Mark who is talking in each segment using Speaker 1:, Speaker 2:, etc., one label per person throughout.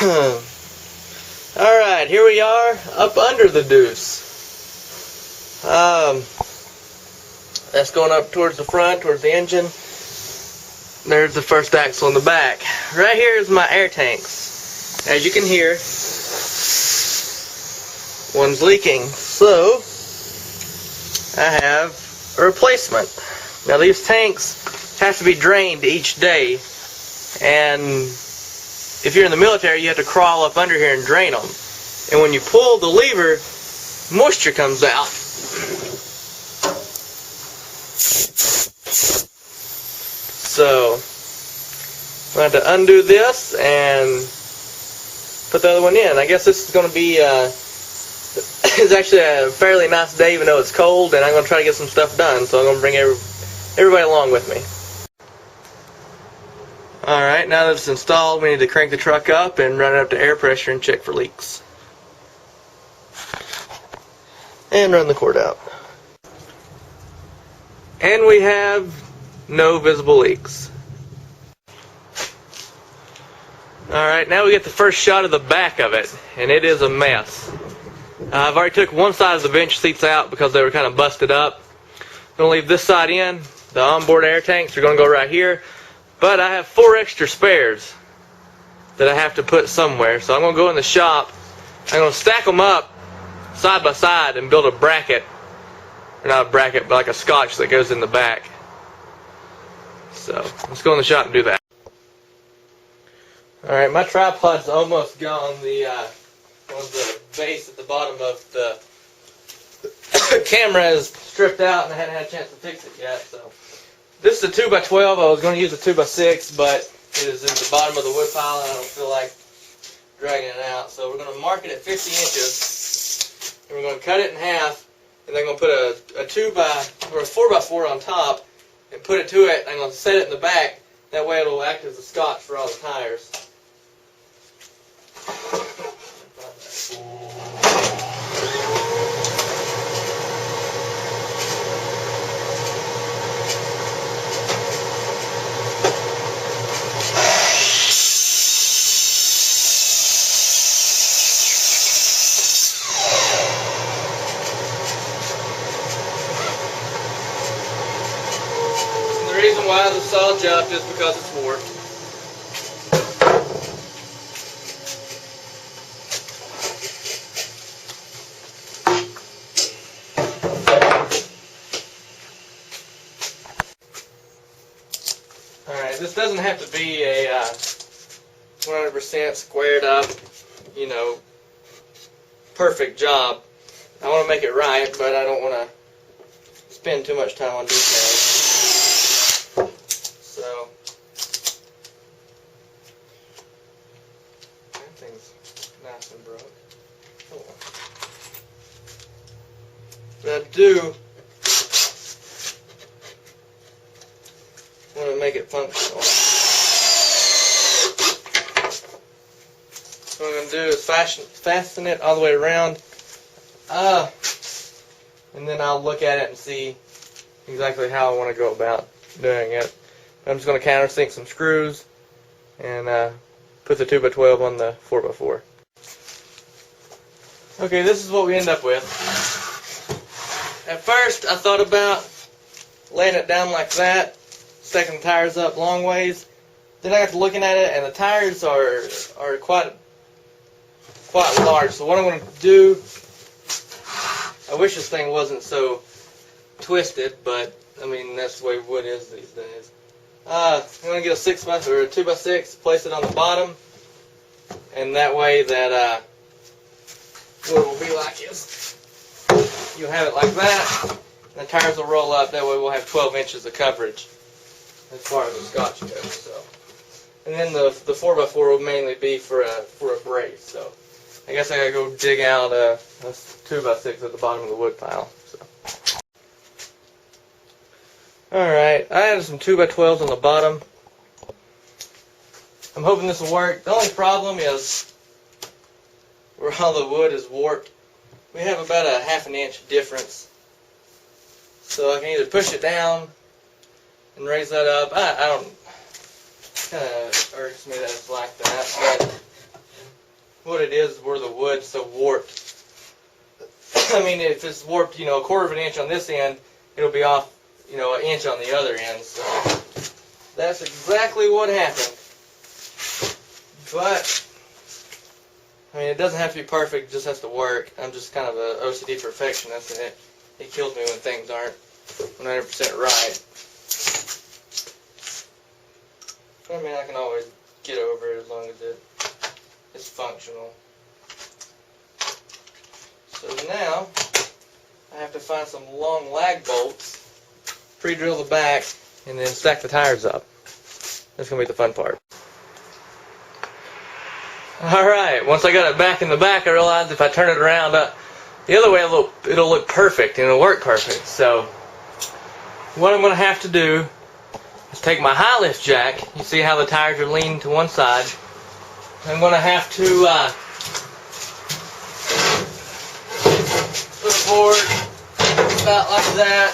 Speaker 1: Alright, here we are up under the deuce. That's going up towards the front, towards the engine. There's the first axle in the back. Right here is my air tanks. As you can hear, one's leaking. So, I have a replacement. Now these tanks have to be drained each day, and if you're in the military, you have to crawl up under here and drain them. And when you pull the lever, moisture comes out. So, I'm going to have to undo this and put the other one in. I guess this is going to be, it's actually a fairly nice day even though it's cold, and I'm going to try to get some stuff done. So I'm going to bring everybody along with me. Alright, now that it's installed, we need to crank the truck up and run it up to air pressure and check for leaks. And run the cord out. And we have no visible leaks. Alright, now we get the first shot of the back of it, and it is a mess. I've already took one side of the bench seats out because they were kind of busted up. I'm going to leave this side in. The onboard air tanks are going to go right here. But I have 4 extra spares that I have to put somewhere. So I'm going to go in the shop. I'm going to stack them up side by side and build a bracket. Or not a bracket, but like a scotch that goes in the back. So let's go in the shop and do that. Alright, my tripod's almost gone. The base at the bottom of the camera is stripped out and I hadn't had a chance to fix it yet. So this is a 2x12. I was going to use a 2x6, but it is in the bottom of the wood pile and I don't feel like dragging it out. So we're going to mark it at 50 inches and we're going to cut it in half, and then I'm going to put a 4x4 on top and put it to it. I'm going to set it in the back. That way it'll act as a scotch for all the tires. The reason why the saw jumped is because it's warped. Alright, this doesn't have to be a 100% squared up, perfect job. I want to make it right, but I don't want to spend too much time on details. So, that thing's nice and broke. Oh. But I do want to make it functional. So what I'm going to do is fasten it all the way around, and then I'll look at it and see exactly how I want to go about doing it. I'm just going to countersink some screws and put the 2x12 on the 4x4. Okay, this is what we end up with. At first, I thought about laying it down like that, stacking the tires up long ways. Then I got to looking at it, and the tires are quite large. So what I'm going to do, I wish this thing wasn't so twisted, but I mean that's the way wood is these days. I'm going to get a 6x or a 2x6, place it on the bottom, and that way that wood will be like this. You'll have it like that, and the tires will roll up. That way we'll have 12 inches of coverage as far as the scotch goes. So, and then the 4x4 will mainly be for a brace. So I guess I gotta go dig out a 2x6 at the bottom of the wood pile. So. Alright, I added some 2x12s on the bottom. I'm hoping this will work. The only problem is where all the wood is warped. We have about a ½ an inch difference. So I can either push it down and raise that up. I don't, kind of irks me that it's like that, but what it is where the wood's so warped. I mean, if it's warped, a quarter of an inch on this end, it'll be off, an inch on the other end. So that's exactly what happened. But I mean, it doesn't have to be perfect; it just has to work. I'm just kind of an OCD perfectionist, and it kills me when things aren't 100% right. I mean, I can always get over it as long as it's functional. So now, I have to find some long lag bolts, pre-drill the back, and then stack the tires up. That's going to be the fun part. Alright, once I got it back in the back, I realized if I turn it around the other way, it'll look perfect, and it'll work perfect. So, what I'm going to have to do is take my high lift jack. You see how the tires are leaning to one side. I'm going to have to put it forward about like that.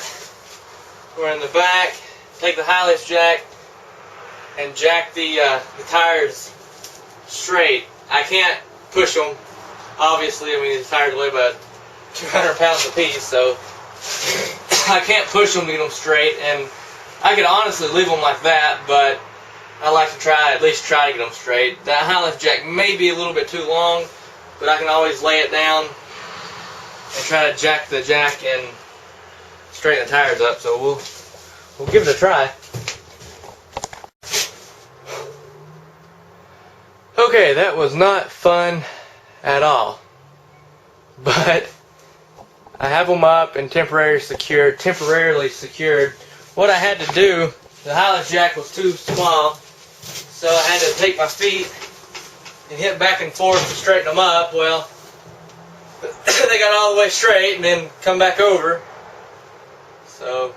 Speaker 1: We're in the back. Take the high lift jack and jack the tires straight. I can't push them. Obviously, I mean, the tires weigh about 200 pounds a piece, so I can't push them to get them straight. And I could honestly leave them like that, but I like to at least try to get them straight. That high lift jack may be a little bit too long, but I can always lay it down and try to jack the jack and straighten the tires up. So we'll give it a try. Okay, that was not fun at all, but I have them up and temporarily secured. What I had to do, the high lift jack was too small, so I had to take my feet and hit back and forth to straighten them up. Well, they got all the way straight and then come back over. So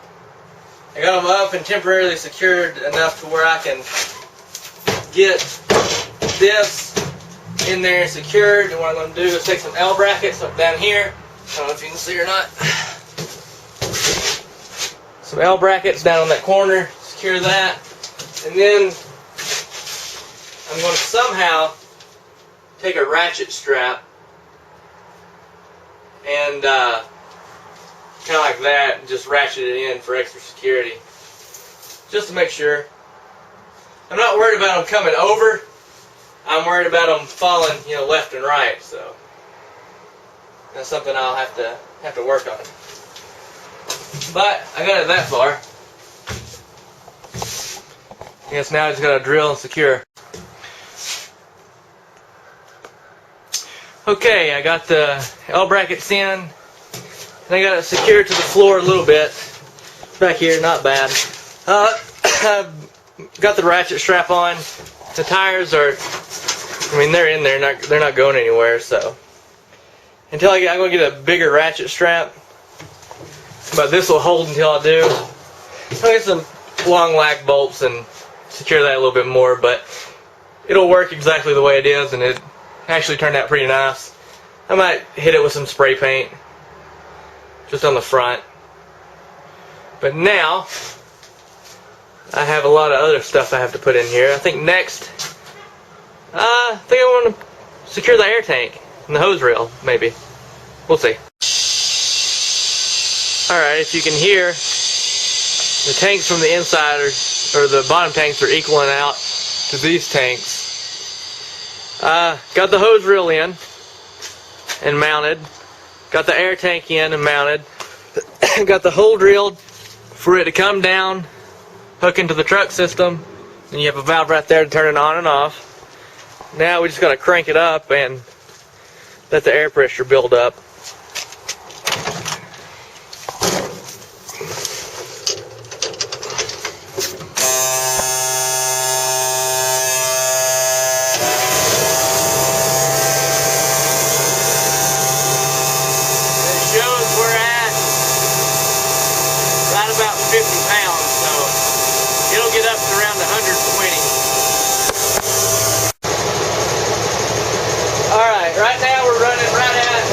Speaker 1: I got them up and temporarily secured enough to where I can get this in there and secured. And what I'm going to do is take some L brackets up down here. I don't know if you can see or not. Some L brackets down on that corner, secure that, and then I'm going to somehow take a ratchet strap and kind of like that, and just ratchet it in for extra security, just to make sure. I'm not worried about them coming over. I'm worried about them falling, left and right. So that's something I'll have to work on. But I got it that far. I guess now I just got to drill and secure. Okay, I got the L brackets in, and I got it secured to the floor a little bit. Back here, not bad. I've got the ratchet strap on. The tires are, they're in there, they're not going anywhere. So until I'm going to get a bigger ratchet strap, but this will hold until I do. I'll get some long lag bolts and secure that a little bit more, but it'll work exactly the way it is, and it actually turned out pretty nice. I might hit it with some spray paint just on the front. But now I have a lot of other stuff I have to put in here. I think next I think I want to secure the air tank and the hose reel, maybe. We'll see. Alright, if you can hear, the tanks from the inside or the bottom tanks are equaling out to these tanks. Got the hose reel in and mounted. Got the air tank in and mounted. Got the hole drilled for it to come down, hook into the truck system, and you have a valve right there to turn it on and off. Now we just got to crank it up and let the air pressure build up. About 50 pounds, so it'll get up to around 120. Alright, right now we're running right at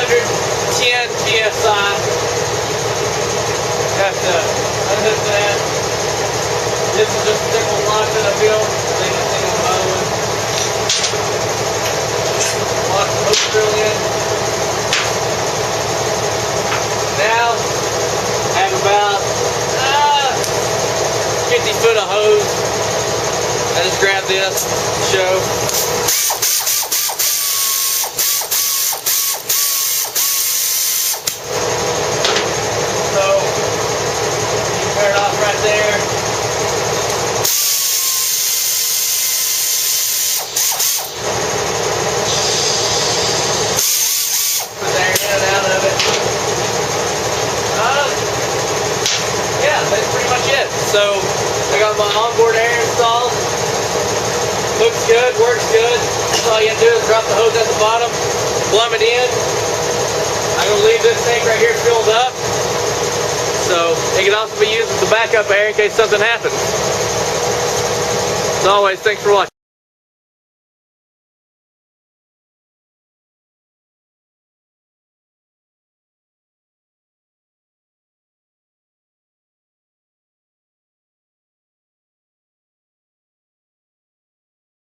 Speaker 1: 110 psi. Have to unhook that. This is just a simple lock that I built. I think it's in the mode. drill in. Now, I have about 50 foot of hose. I just grabbed this to show. Turn it off right there. Put the air in and out of it. Yeah, that's pretty much it. So I got my onboard air installed. Looks good, works good. So all you have to do is drop the hose at the bottom, plumb it in. I'm going to leave this tank right here filled up. So it can also be used as a backup air in case something happens. As always, thanks for watching.